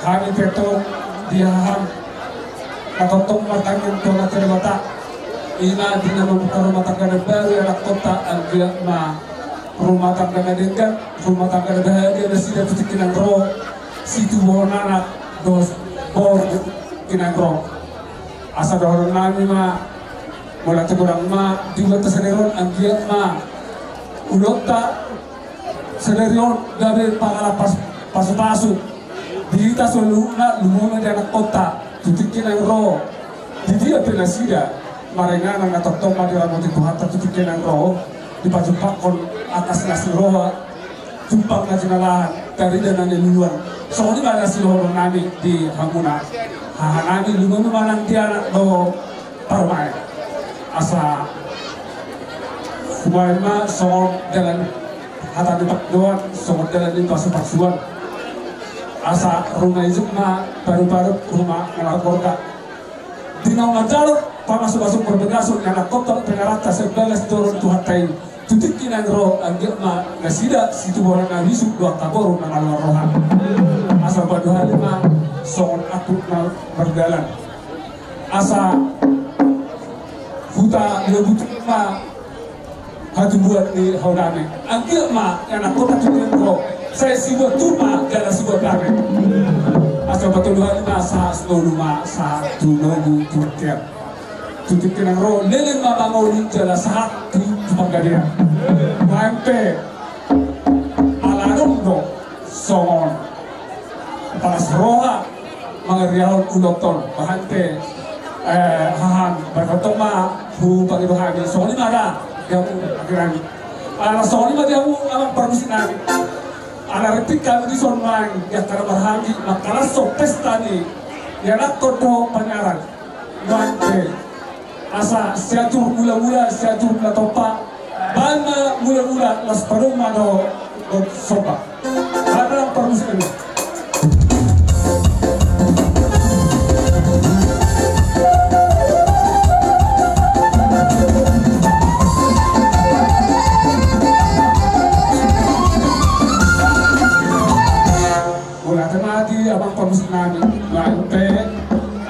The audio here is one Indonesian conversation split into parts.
kami peto diaham katotong matangin to na terbata ina di na membuka rumah tangga baru anak kota agak ma rumah tangga dengan rumah tangga bahagia dan sudah tutup kinang roh situ anak dos bor kinang roh asa doron nami ma mula kurang ma di batas seneron agak ma ulota seneron dari pangala pasu dita soluna lumuna di anak kota tutup kinang roh di dia penasida marengan ang natotong madira mo dito hatta tutup kinang roh di pajupakon atas nasi roh jumpang na jinalahan dari dana niluan so ini ada si lorong nami di Hamuna nami lumuna manang di anak do parmai asa kumain ma so jalan hata di pakdoan so jalan di pasu-pasuan asa rumah izuk ma baru-baru rumah ngelaporkan dinau ngajalur pamasuk-masuk berbegasuk anak kota pengarata sebelas dorong Tuhan tain tutik kinang roh anggap ma nasida situ orang nabisuk dua taboru nama rohan asa badu halima soon aku na berjalan asa huta lebutuk ma hatu buat di haudame anggap ma anak kota kinang roh saya sibuat tuma jalan sibuat dame asa batu dua halima sa seluruh ma sa tunogu turkian tutik kinang roh lelen ma bangoli jalan sahat Pagadian, sampai alarundo songon, pas roha mengeriaun uloton, bahante hahan berkotong ma hu bagi bahagi soni mana yang akhiran, ala soni mana yang aman permisi nani, ala retik kami di sonman yang karena bahagi makalah so pesta ni, yang nak todo penyaran, bahante asa siatur mula-mula siatur mula topa bana mula-mula las parung mano sopa ada permus ini mula temati abang permus nani lampe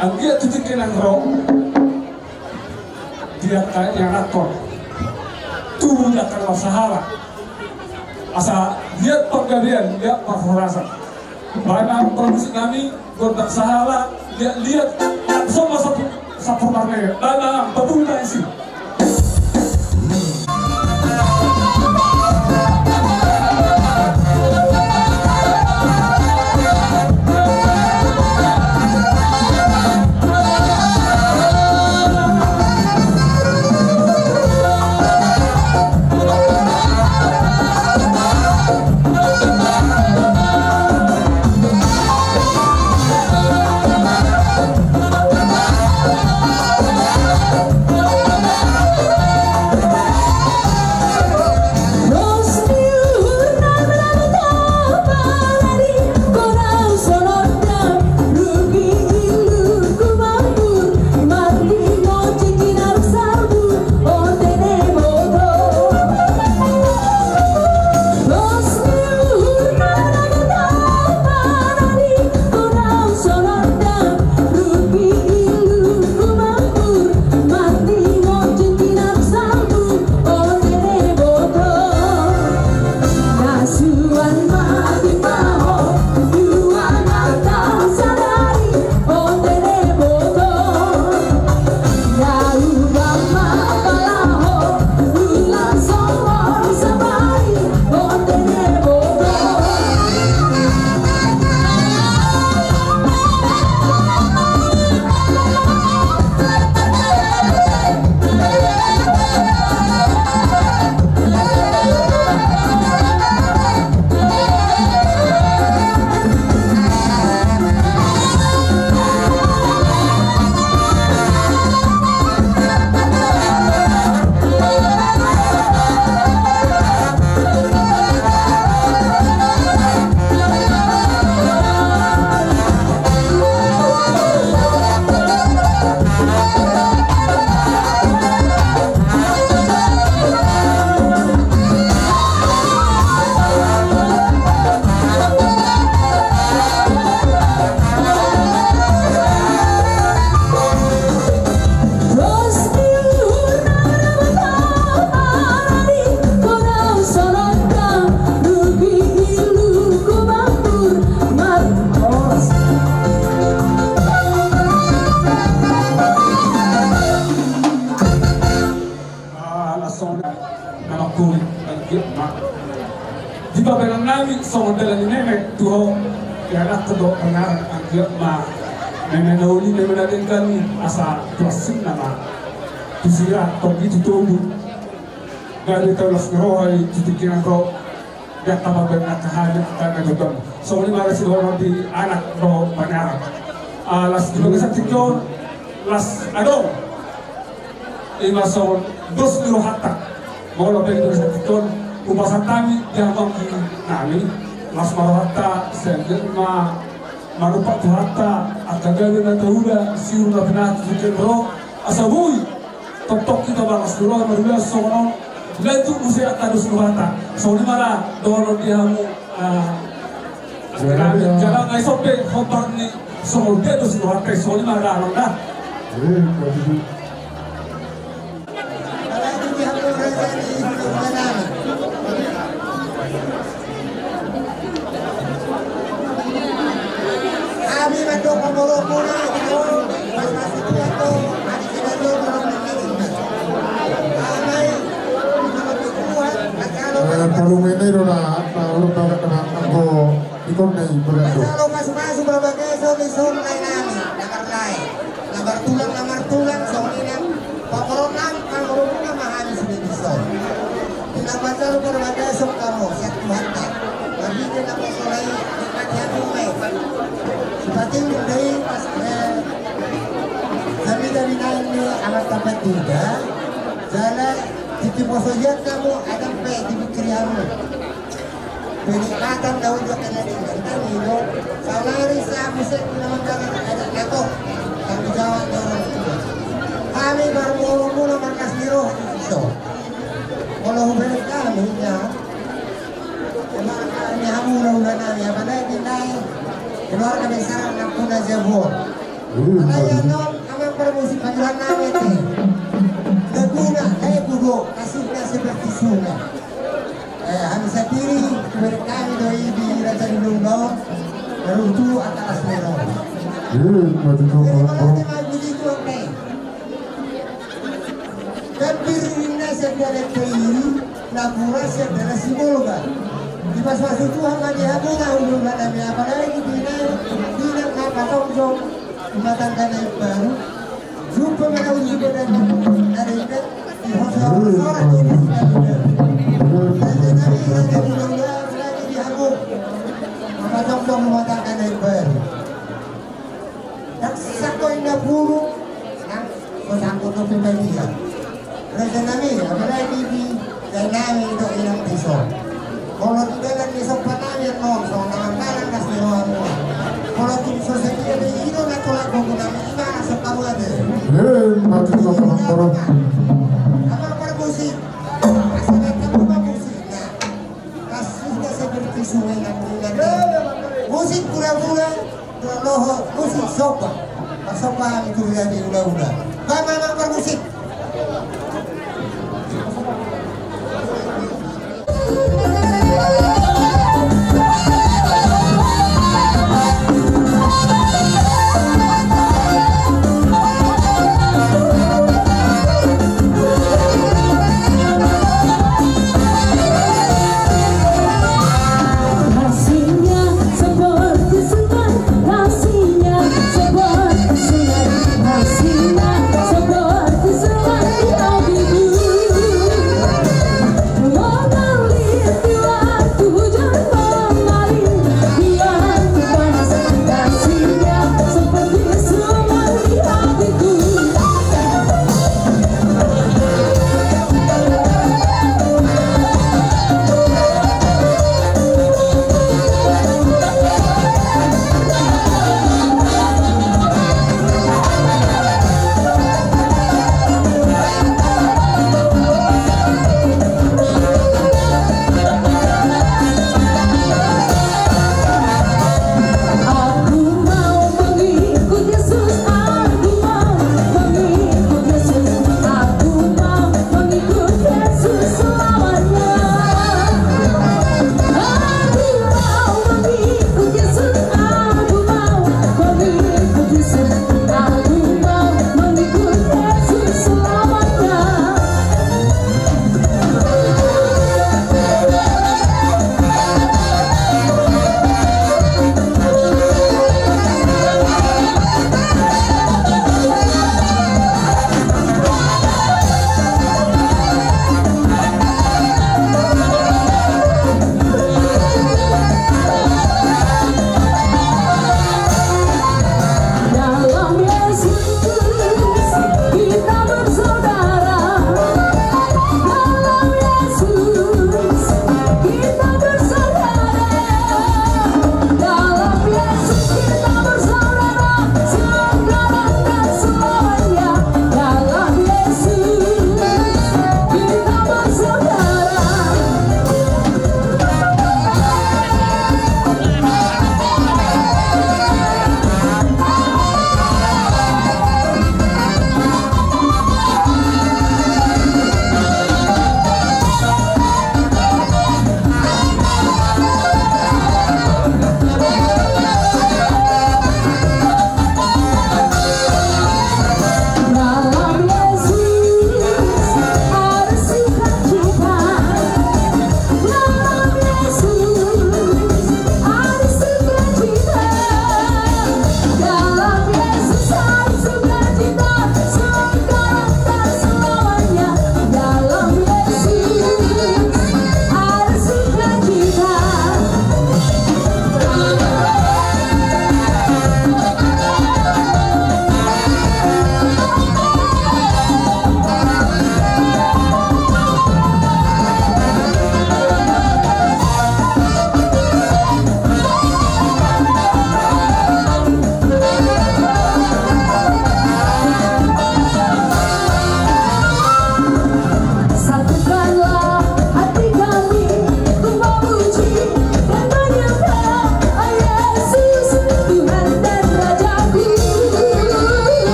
anggia tutikin ang roh dia yang aktor tuh dia kalau sahara asa lihat pegawaian lihat perhorasan banyak produksi kami kontak sahara lihat semua satu marne banyak betul sih so dela ni neme tuho ya nak do pengar agak ma neme nauli neme na dengan asa tuasin nama tusira to gitu tuh dari telas rohai titikiran ro dak apa benar kahanya karena gedong so ni mara si orang di anak ro pengar las dulu sa tikon las adong ima so dos miro hatta mau lo pergi sa tikon upasan kami jangan kami las marata sendema marupa tuhata akagana na tahuda siru na pinat fikiro asabui totok kita balas dulu marula sono letu usi atadus tuhata so ni mara dono dihamu jangan ngai sope hobar ni so dedus tuhata so ni mara ronda kami mandok pemolokuna masih itu hari kita dulu kalau menero na ulo tahu kena aku ikut nih berado. Kalau masuk berbagai zon lain nami, nabar tulang soalnya pokoknya kalau kita mahal sudah bisa. Tidak baca lu berbagai zon kamu satu hati, tapi tidak masalah nikmatnya cuma. Seperti dari pas kami dari ini amat dapat juga, jalan di posisian kamu ada di pikiranmu. Penikmatan daun juga kena dengarkan itu. Salari saya bisa menamakan ada neto kami jawab orang itu. Kami baru mula markas biro itu. Kalau hubungan kami ya, kami hamula nami apa dah pindah keluar kami sarang nakuna jabur. Kalau non kami permusi panggilan nami itu. Neguna kudo kasihnya seperti sungai. Kami sendiri kami doi di Raja Lundong berutu atas merah. Jadi kalau kita begitu oke. Tapi ini sebenarnya ini labura sebenarnya simbolga. Di pas waktu Tuhan lagi hamil undang kami apalagi bina kapal jom rumah tangga naik baru. Jumpa mereka juga dari di hotel orang ini sudah Matang mematangkan dari baru. Tak satu yang buruk, yang bersangkut untuk dia. Raja Nami, apalagi di Nami itu hilang pisau. Kalau tidak lagi sempat nami non, so nama kanan kasih orang. Kalau tidak selesai dia itu nak tolak buku nama gimana sekamu ada? Mati sama orang. Apa permusik? Asalnya kamu musiknya. Kasusnya seperti sungai yang musik pura-pura, musik sopa itu jadi udah. Kau memang bermusik. Seperti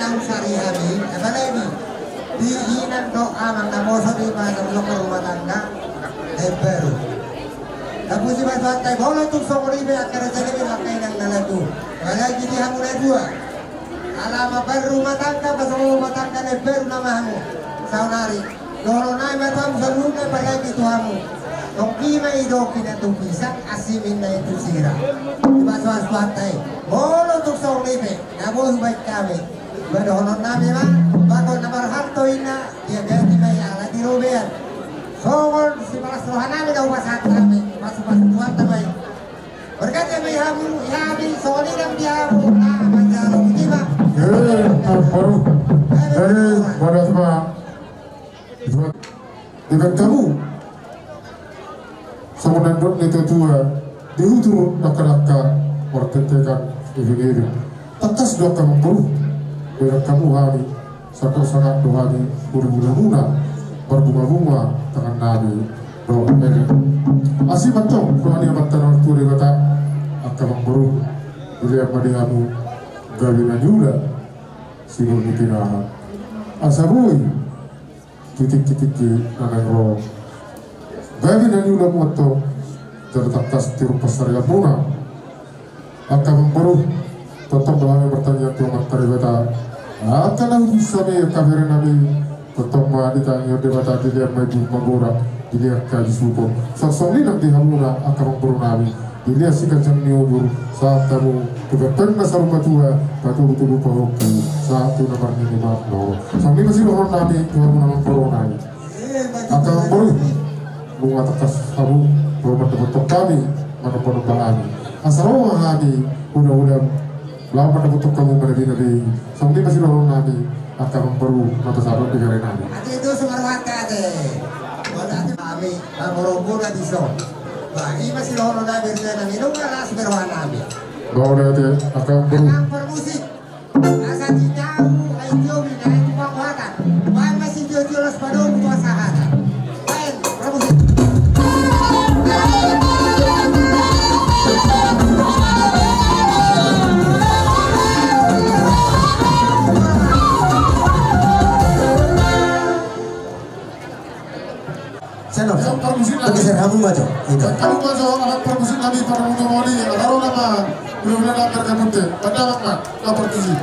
tahun sehari-hari, apalagi diinan doa namo di mana rumah tangga baru. Tapi si bantai bola tuh sokoribe akar jadi pakai nang nalagu. Apalagi dia mulai dua. Alama baru rumah tangga pasal rumah tangga baru namamu. Saunari. Loro nai matam salune apalagi tuamu. Tongki mai doki na tukisan asimin na itu sira. Diba suas bantai. Bola tuh sokoribe. Nabo baik kami. Badonon namin ma, bago naman hantoy na, dia ganti may ala di Ruben. So, si Palastrohan namin daw masahat namin, masuk-masukuhan naman. Berkata may habi, soli lang di habo, na, manjalo, di ba? Baru dari pada semua dengan kamu sama nandot itu tua diutur nakal-nakal wartetekan ini tetas doa kamu baru dengan kamu hari satu sangat dohani berbunga-bunga berbunga-bunga tangan nabi doa ini asih betul dohani abatan waktu dia kata akan baru dilihat madihamu gawina juga sigur ditinahan asabui titik-titik nanang roh gawina juga moto tertakas tiru pasar yabuna akan baru tetap kami bertanya Tuhan teribata akan aku sabi kafirin nabi tetap ditanya debata dilihat maju magura dilihat kaji suko sosok ini nanti hamuna akan baru nabi dilihat si kancang niobur saat kamu kebetulan nasar batua batu betul pahokku saat itu nomor ini maaf loh sampai masih loh nabi Tuhan menang baru nabi akan baru bunga tekas kamu berobat betul kami mana-mana kami asal orang nabi udah lawan pada butuh kamu nabi sampai masih loh nabi akan baru mata sahabat negara nabi itu semarwata deh wala nabi amorobu na diso bagi masih loh nabi na minum alas berwan nabi bawa deh akan baru ang permusik asa tinau ay tiobi na ay pangwatan bahan masih tio-tiolos padon kuasahatan bayan permusik yang permusin nabi kamu baca kamu baca alat permusin nabi pada mutomoli ada nama benar-benar lapar kamu teh pada apa lapar tujuh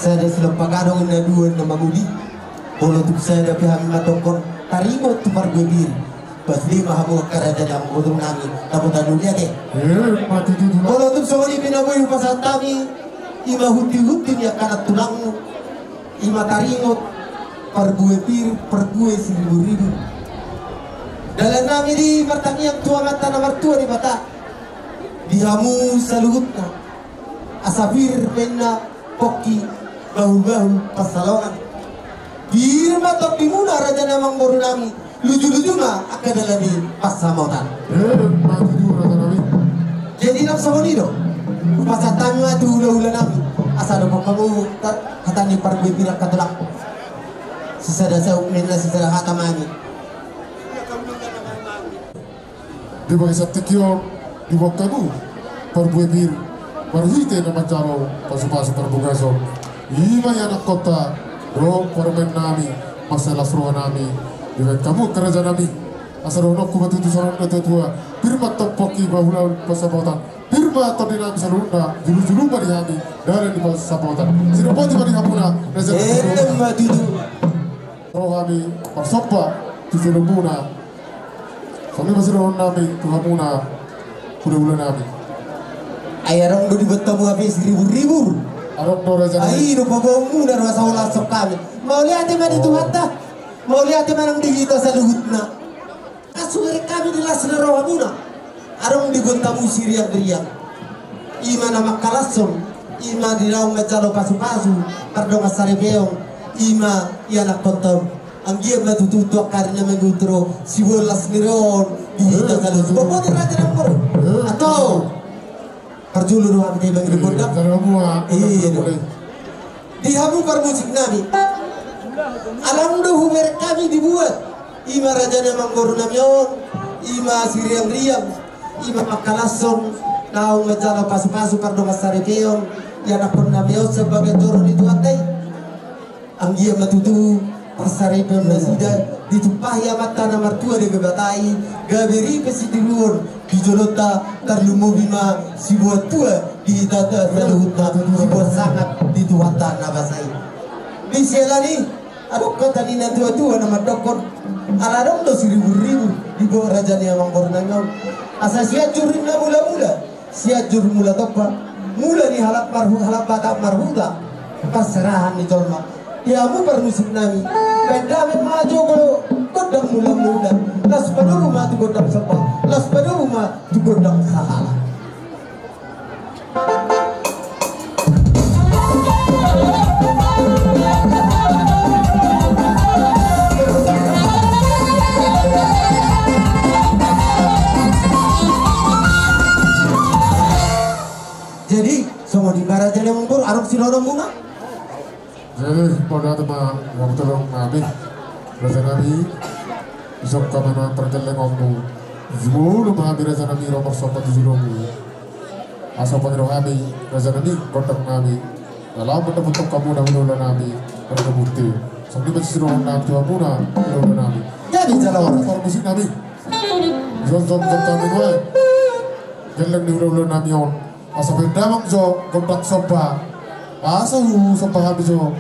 saya ada silang pagadong na dua na mamudi bolo tu saya ada pihak matokon tarimo tu pargudir pas lima hamu kerajaan yang bodong nami tamu dunia ke mati tu bolo tu sawali pinaboy pasatami ima huti ya kana tulang ima taringot pargudir pergue 1.000 dalam nami di martani yang tua mata nomor tua di mata dihamu saluhutna asafir penna poki bahu-bahu pasalongan birma tok dimuna raja namang baru nami luju-luju mah akan dalam di pasamautan mati tu raja nami jadi nam samonido pasatami mah tu ula-ula nami asal do kamu hatani pargue pirak katulak sisada sa uknena sisada hatamani di bagi satikyo di wakamu perbuebir perhite na macaro pasu-pasu perbugaso ima ya anak kota ro permen nami masalah seruan nami dengan kamu kerja nami asal ono ku batu sorong kata tua firma topoki bahulau pasabautan firma atau dinami salunda julu-julu bari nami dari di pasabautan sinopoti bari hamuna rezeki mati tu roh kami persopa di filmuna soalnya masih roh nami tuhamuna bulan nami ayarong do dibetamu habis ribu-ribu arok do raja ai do pabomu dan masalah sok kami mau lihat mana itu mata mau lihat mana di kita saluhutna kasuri kami di lasna rawabuna arong digontamu siriak deriak imana makalasum ima di raung ngajalo pasu-pasu pardong asarebeong ima iana kontom anggiam na tututuak karena mengutro siwolas niron di kita saluhut bobotin raja nampur atau perjulu doang kita bagi dikondak dihamu permusik nami alam do humer kami dibuat ima raja namang goru namion ima siriam riam ima makalason naung ngejala pasu-pasu pardong asarebeong yana pun namion sebagai turun itu atai anggia matutu pasaripem nasida ditumpah ya mata nomor tua di bebatai gaberi pesidiluon di jolota terlumu bima si buat tua di tata saluhutna si buat sangat di tuwata nabasai di selani aduh kata ni na tua-tua nama dokon aladong do 1.000 di bawah raja ni amang bornanyong asa siajurin na mula-mula siajur mula topa mula ni halap batak marhuda paserahan ni jolma dihamu permusik nami pendamin maju kalau godang mula-mula las pada rumah tu godang sepah las pada rumah tu godang sahala jadi semua di barat jadi mengkur arok silorong bunga jadi pada teman yang tolong nabi raja nabi isok kamana perjalanan ngomong julu nabi raja nabi nomor 1 asal panggil nabi raja nabi kotak nabi dalam bentuk kamu dahulu nabi berbukti sampai masih roh nabi tuamuna dahulu nabi jadi jalan orang musik nabi jom kami dua jalan di dahulu nabi on asal berdamang jo kotak sopa asal sopa habis jo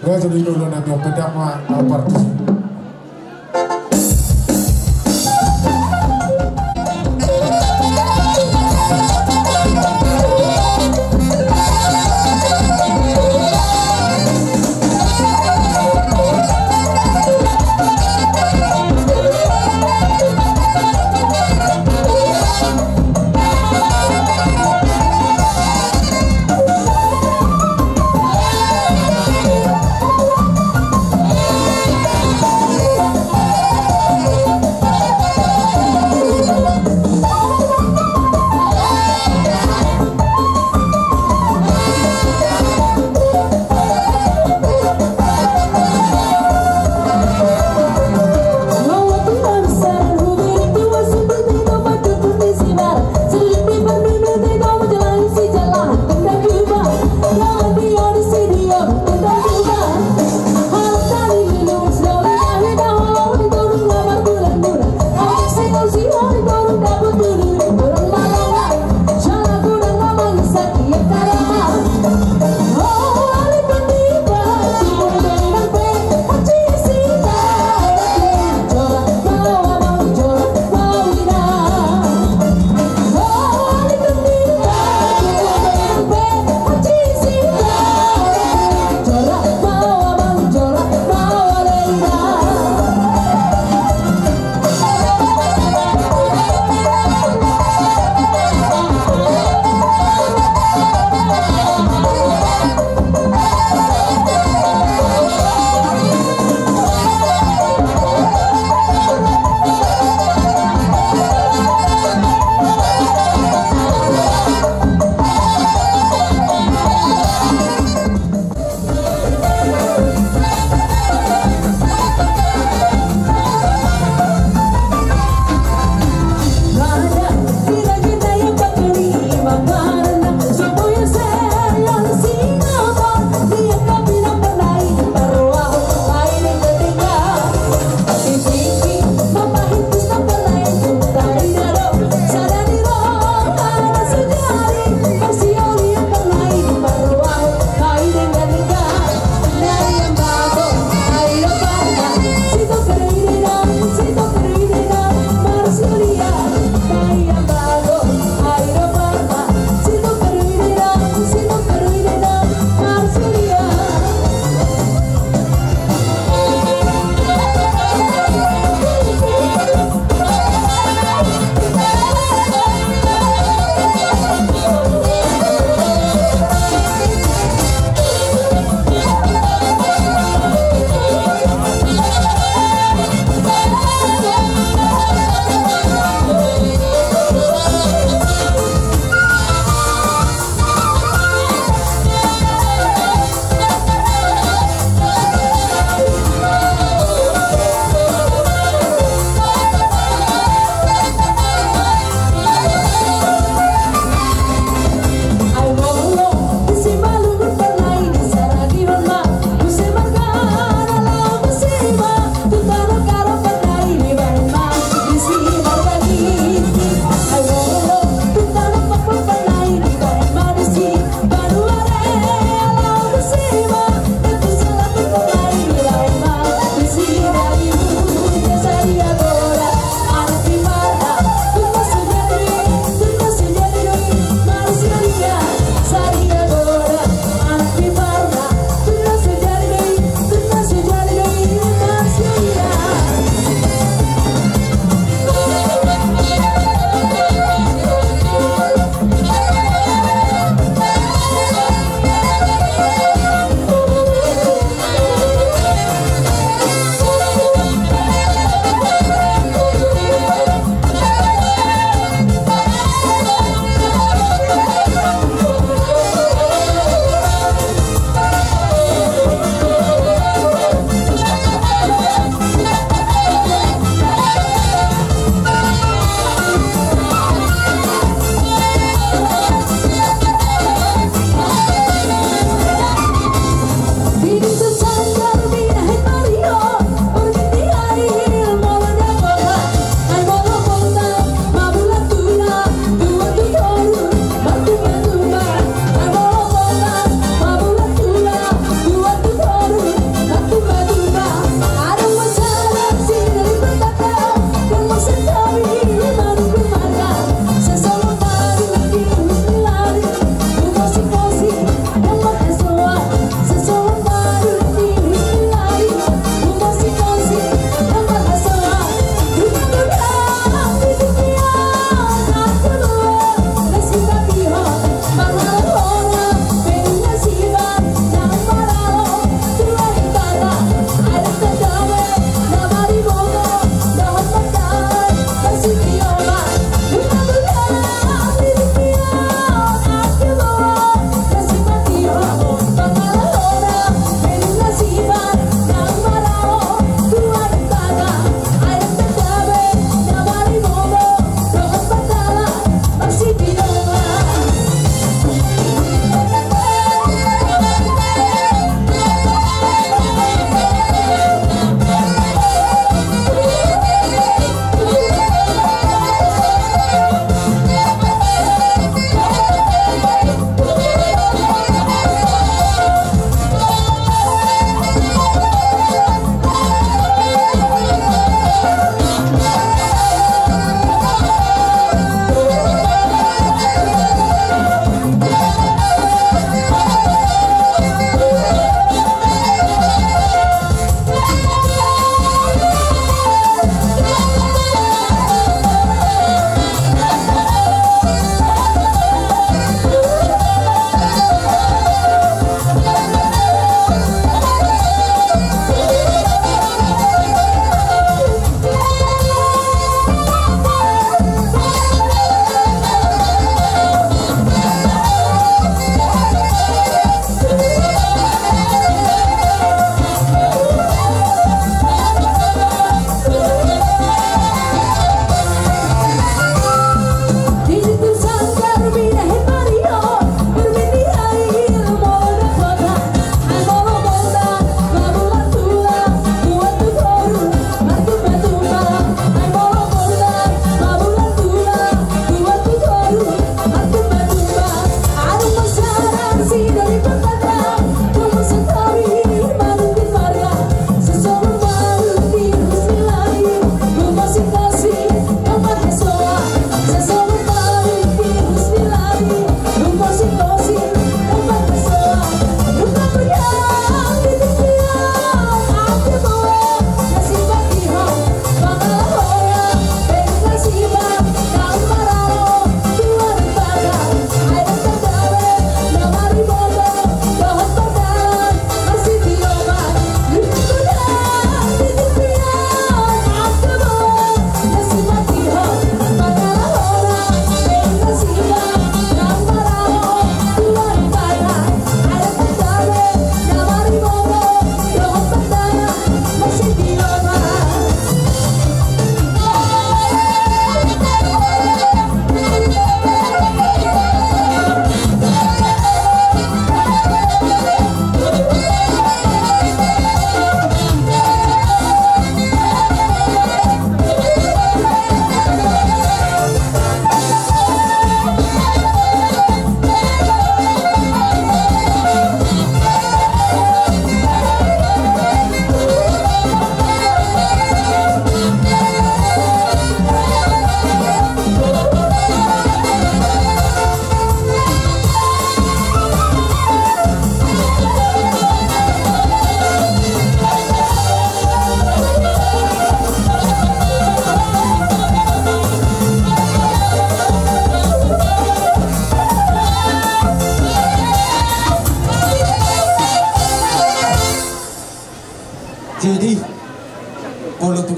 raja di dahulu nabi on berdama apartus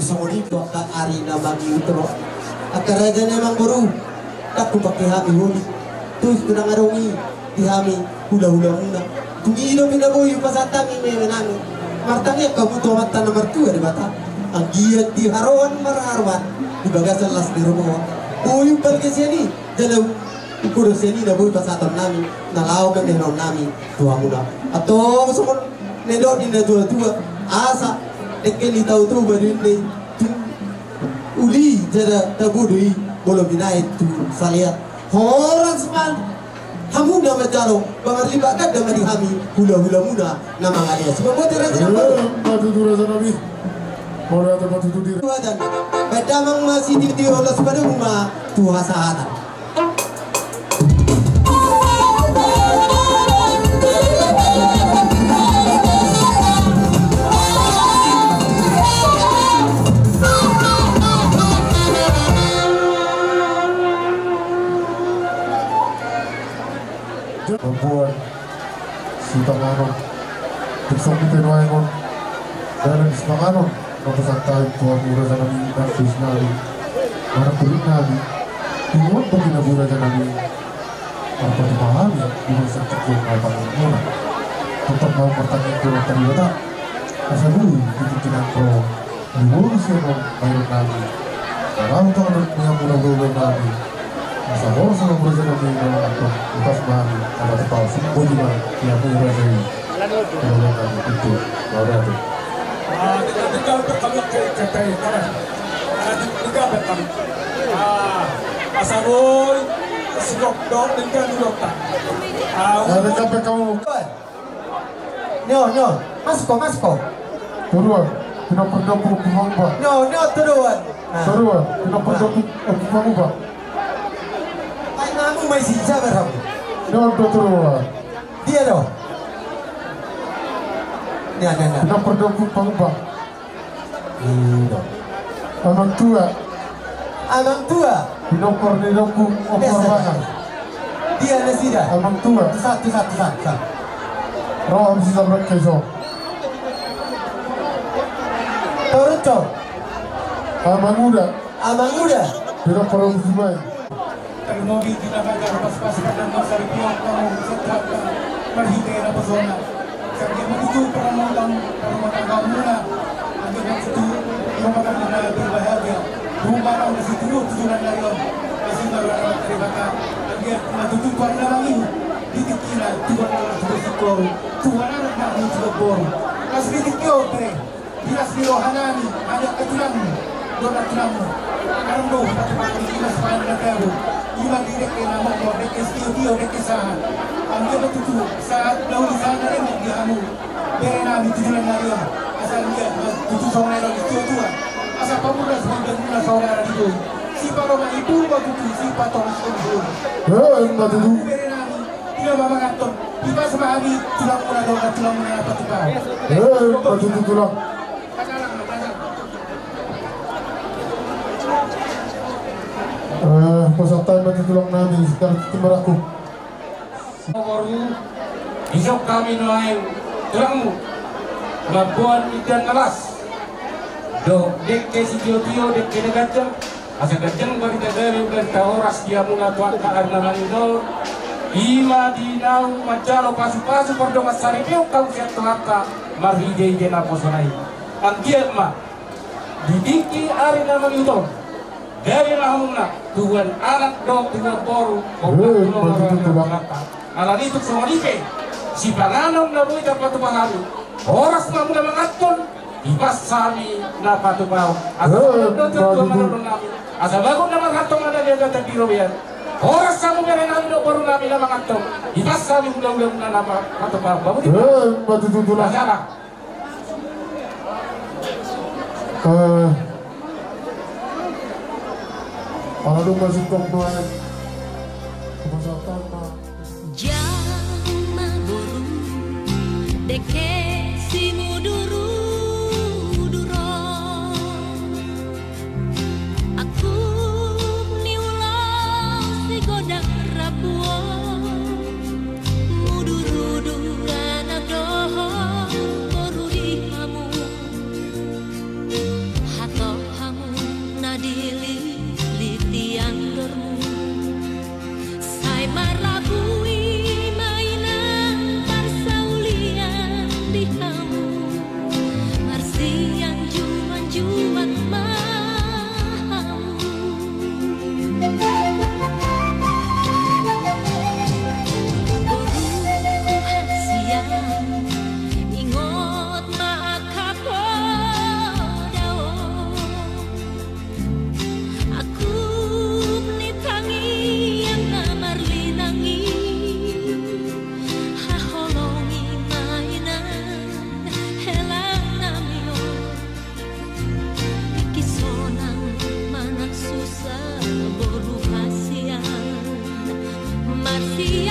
Songonito ka ari na mag-iutro. At karaja namang buru, aku pakai hami huli. Terus kunang arungi, di hami hula-hula muna. Tungilo pinaboy yung pasatang ime nami. Martanya kamu tuh mata nomor 2 di bata. Ang giat di harawan mararwan di bagasan las di rumah. Boy balik ke sini, dalam kudo sini na boy pasatang nami, nalaw ka meron nami tuwa muna. Atau sumon nedo di na dua-dua asa dekeli tahu tu baru ni uli jada tabudui bolo binai tu saliat horan seman hamu nama jalo bangar libakat nama di hami hula-hula muda nama ngalia sebab buat raja batu tu raja nabi boleh ada batu tu diri bedamang masih di olah pada rumah tuha sahana membuat si Panganon Tiksong Pinoengon dalam si Panganon mempesantai tuan Raja Nabi dan Nabi mana kulit Nabi tuan bagi Nabi Raja Nabi apa dipahami dengan sekecil apa mula tetap mau pertanyaan tuan terlibat asal dulu dikikinan pro dibunuh siapa bayar Nabi kalau untuk yang mula-mula Nabi masa orang sama Raja Nabi dalam apa lepas Nabi ada tahu semua juga yang punya Raja ini kalau Nabi itu baru ada Tiga berkali kata karena tiga berkali. Asaboy sikok dok dengan dokter. ada sampai kamu nyo masko turuan tidak pernah berhubungan pak nyo turuan tidak pernah berhubungan pak ay namu may sisa berham tidak turuan dia loh ya tidak pernah berhubungan pak iya anak tua tidak pernah berhubungan dia nasida anak tua satu roh habis sampai kesok Toronto anak muda tidak pernah berhubungan Termobi kita baca pas-pas pada masa ribuan kamu setelah berhenti na pesona. Kerja begitu peramalan mula agar itu rumah tangga berbahagia. Rumah tangga situ tujuan dari masih baru terlibat agar matutu pada lagi ditikinan tuan anak bersikor tuan anak nak bersikor. Asli dikau pre asli rohanani ada ketulang dona tulamu. Ando pati kita sepanjang negara. Ilang direk na mo dek studio dek sahan ang gaba tutu saat daw sana rin di amo pero namin tujuan na rin asal niya tutu sa mga studio asa pamulas magdaguna sa wala dito si para maipul ba tutu si patong studio matutu pero namin tila mamangaton iba sa mahami tulang muna daw na tulang muna patukaw matutu tulang peserta bagi tulang nami sekarang timur aku baru isok kami naik tulangmu labuan ikan alas do dek ke si tio dek ke gajang asa gajang bagi dari udah tahoras dia mula tuan ka arna manidor ima dinau macalo pasu-pasu perdoma saripeu kau siat tuhaka marhide ide na posonai angkiat ma didiki arina manidor dari lahumna tuan anak dok tinggal boru alat itu semua dipe si panganom na buita patu pangalu oras na muna mangaton ibas sami na patu pao asa bago na mangatong na dia gata biro yan oras sa muna namin na boru namin na mangatong ibas sami mula-mula na patu pao bago di matututulang Kalau masih komplain, kemasatan Jama boru deke si muduru duro aku niulau si godang rapuo muduru duran adoh boru di kamu hato Passer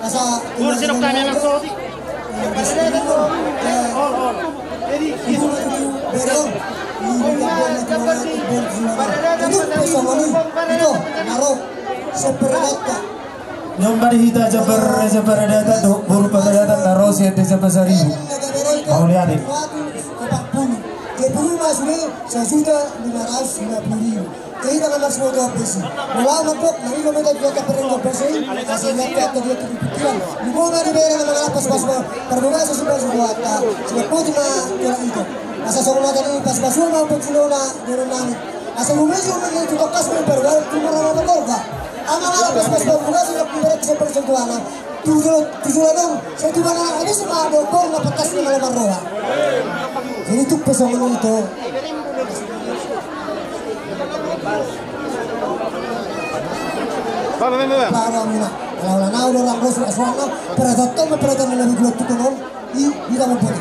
Asa Sinok tayo ng soti. Yung barihita jabar data tuh buru pagdata naro siete sa seribu. Mau lihat ini. Ke bulu mas ini 1.550.000. Kita kan harus mau besi. Malah untuk nari lo minta juga perlu besi. Kasih lihat ke dia tuh pikiran. Ibu nggak dibayar sama pas perbunga sesuatu sesuatu. Sebab itu mah kurang itu. Asa semua tadi pas mau pensiuna durunani. Asa bumi juga itu tokas berbagai cuma orang berkorban. Ama malah pas perbunga sudah memberi kesentuhan. Tujuh dong. Satu mana ini semua dokter nggak petas nih malah marah. Jadi itu pesan itu. Para mina, kalau orang bos orang pada datang lebih dulu tuh kan, ini tidak mau pergi.